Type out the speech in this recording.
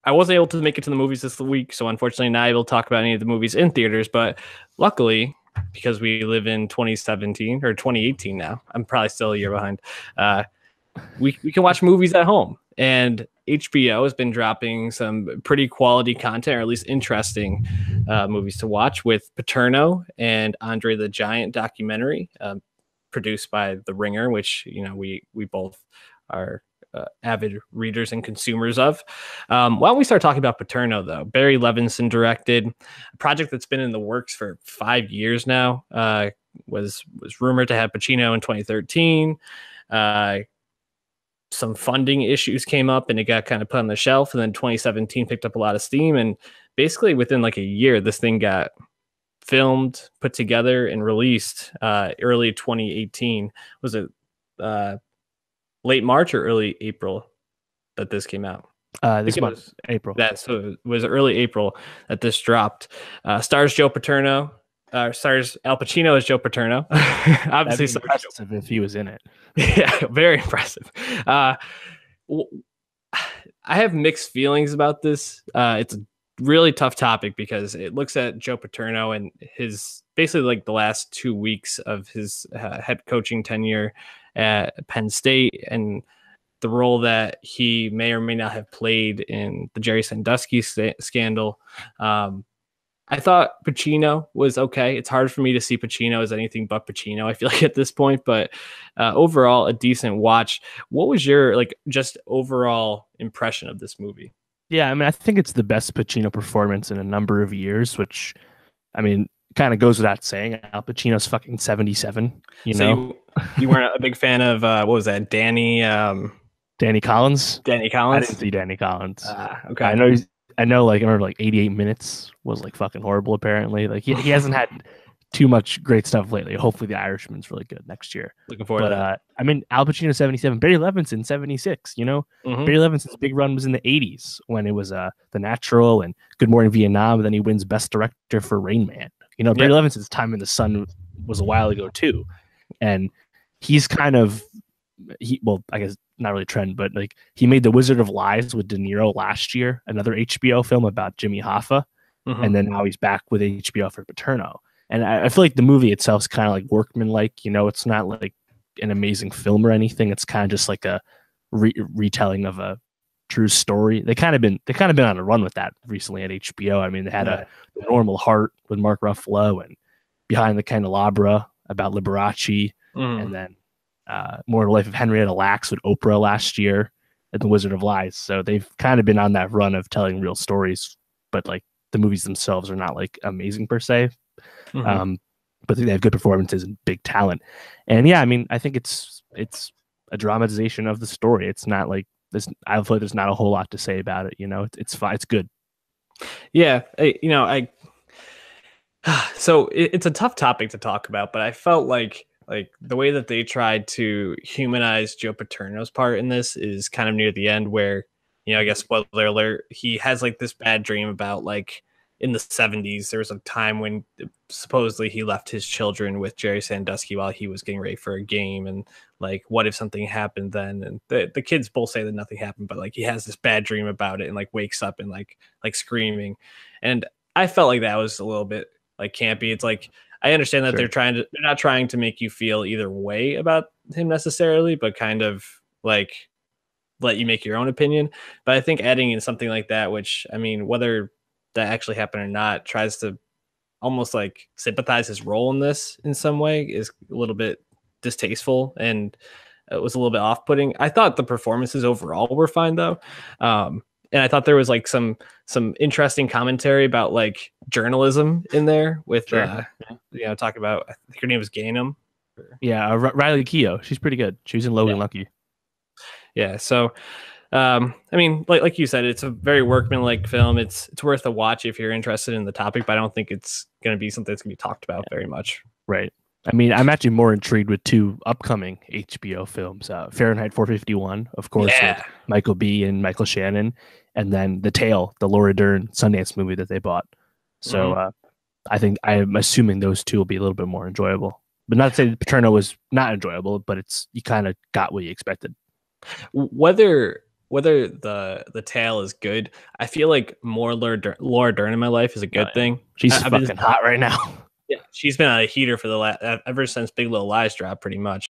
I wasn't able to make it to the movies this week, so unfortunately not able to talk about any of the movies in theaters. But luckily, because we live in 2017 or 2018 now, I'm probably still a year behind. Uh, we can watch movies at home, and HBO has been dropping some pretty quality content, or at least interesting movies to watch, with Paterno and Andre the Giant documentary, produced by The Ringer, which we both are avid readers and consumers of. Why don't we start talking about Paterno, though? Barry Levinson directed a project that's been in the works for 5 years now. Was rumored to have Pacino in 2013. Some funding issues came up and it got kind of put on the shelf. And then 2017 picked up a lot of steam. And basically within like a year, this thing got filmed, put together, and released early 2018. Was it late March or early April that this came out? This month, April. So it was early April that this dropped. Stars Joe Paterno. Stars Al Pacino as Joe Paterno. Obviously, so impressive if he was in it. Yeah, very impressive. I have mixed feelings about this. It's a really tough topic because it looks at Joe Paterno and his basically like the last 2 weeks of his head coaching tenure at Penn State and the role that he may or may not have played in the Jerry Sandusky scandal. I thought Pacino was okay. It's hard for me to see Pacino as anything but Pacino, I feel like, at this point, but overall a decent watch. What was your just overall impression of this movie? Yeah, I mean, I think it's the best Pacino performance in a number of years, which, I mean, kind of goes without saying. Al Pacino's fucking 77, you weren't a big fan of, what was that, Danny Collins? Danny Collins? I didn't see Danny Collins. Okay. I remember 88 Minutes was like fucking horrible, apparently. Like he hasn't had too much great stuff lately. Hopefully The Irishman's really good next year. Looking forward to that. I mean, Al Pacino 77, Barry Levinson 76, Mm-hmm. Barry Levinson's big run was in the 80s when it was The Natural and Good Morning Vietnam, and then he wins Best Director for Rain Man. Barry Levinson's time in the sun was a while ago too. And he's kind of I guess not really a trend, but like he made The Wizard of Lies with De Niro last year, another HBO film about Jimmy Hoffa. Mm-hmm. And then now he's back with HBO for Paterno. And I feel like the movie itself is kind of like workmanlike. It's not like an amazing film or anything. It's kind of just like a retelling of a true story. They kind of been on a run with that recently at HBO. I mean, they had a Normal Heart with Mark Ruffalo and Behind the Candelabra about Liberace, and then More of the Life of Henrietta Lacks with Oprah last year and The Wizard of Lies. So they've kind of been on that run of telling real stories, but like the movies themselves are not like amazing per se. Mm-hmm. But they have good performances and big talent. And yeah, I mean, I think it's a dramatization of the story. It's not like this. I feel like there's not a whole lot to say about it. It's fine. It's good. Yeah, so it's a tough topic to talk about, but I felt like the way that they tried to humanize Joe Paterno's part in this is kind of near the end where, I guess, spoiler alert, he has like this bad dream about like in the 70s, there was a time when supposedly he left his children with Jerry Sandusky while he was getting ready for a game. And like, what if something happened then? And the kids both say that nothing happened, but like he has this bad dream about it and like wakes up and like screaming. And I felt like that was a little bit like campy. It's like, I understand that they're not trying to make you feel either way about him necessarily, but kind of like let you make your own opinion. But I think adding in something like that, which, I mean, whether that actually happened or not, tries to almost like sympathize his role in this in some way, is a little bit distasteful and it was a little bit off-putting. I thought the performances overall were fine though. And I thought there was like some interesting commentary about like journalism in there with, talking about, I think her name was Gainham. Yeah, Riley Keough. She's pretty good. She was in Logan Lucky. Yeah, so I mean, like you said, it's a very workmanlike film. It's worth a watch if you're interested in the topic, but I don't think it's going to be something that's going to be talked about very much. Right. I mean, I'm actually more intrigued with two upcoming HBO films. Fahrenheit 451, of course, with Michael B. and Michael Shannon, and then The Tale, the Laura Dern Sundance movie that they bought. So I'm assuming those two will be a little bit more enjoyable. But not to say that Paterno was not enjoyable, but you kind of got what you expected. Whether whether the tale is good, I feel like more Laura Dern in my life is a good thing. She's I've fucking hot right now. yeah, she's been on a heater for the ever since Big Little Lies dropped, pretty much.